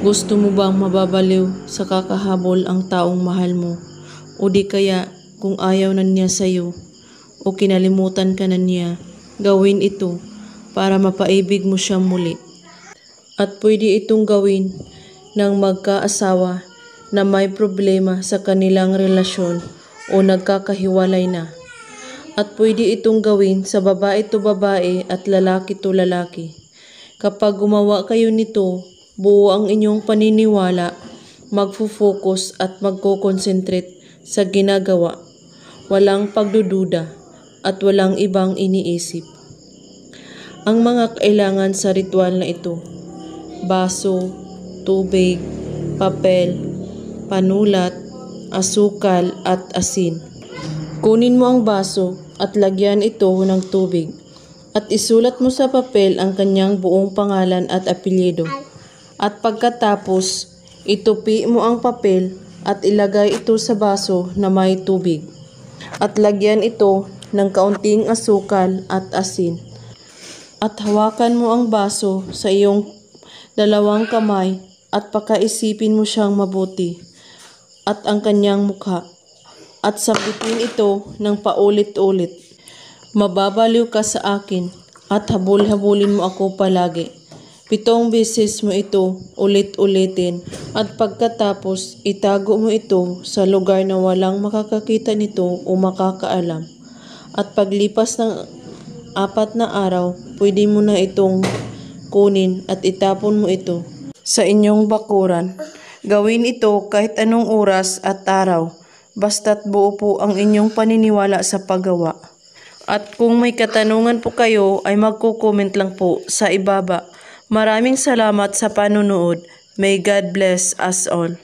Gusto mo bang mababaliw sa kakahabol ang taong mahal mo? O di kaya kung ayaw na niya sa'yo o kinalimutan ka na niya, gawin ito para mapaibig mo siyang muli. At pwede itong gawin ng magkaasawa na may problema sa kanilang relasyon o nagkakahiwalay na. At pwede itong gawin sa babae to babae at lalaki to lalaki. Kapag gumawa kayo nito, buo ang inyong paniniwala, magfo-focus at magko-concentrate sa ginagawa. Walang pagdududa at walang ibang iniisip. Ang mga kailangan sa ritual na ito: baso, tubig, papel, panulat, asukal at asin. Kunin mo ang baso at lagyan ito ng tubig at isulat mo sa papel ang kanyang buong pangalan at apelyido. At pagkatapos, itupi mo ang papel at ilagay ito sa baso na may tubig. At lagyan ito ng kaunting asukal at asin. At hawakan mo ang baso sa iyong dalawang kamay at pakaisipin mo siyang mabuti at ang kanyang mukha. At sabitin ito ng paulit-ulit. Mababaliw ka sa akin at habol-habulin mo ako palagi. 7 beses mo ito ulit-ulitin at pagkatapos itago mo ito sa lugar na walang makakakita nito o makakaalam. At paglipas ng 4 na araw, pwede mo na itong kunin at itapon mo ito sa inyong bakuran. Gawin ito kahit anong oras at araw, basta't buo po ang inyong paniniwala sa paggawa. At kung may katanungan po kayo ay magko-comment lang po sa ibaba. Maraming salamat sa panunood. May God bless us all.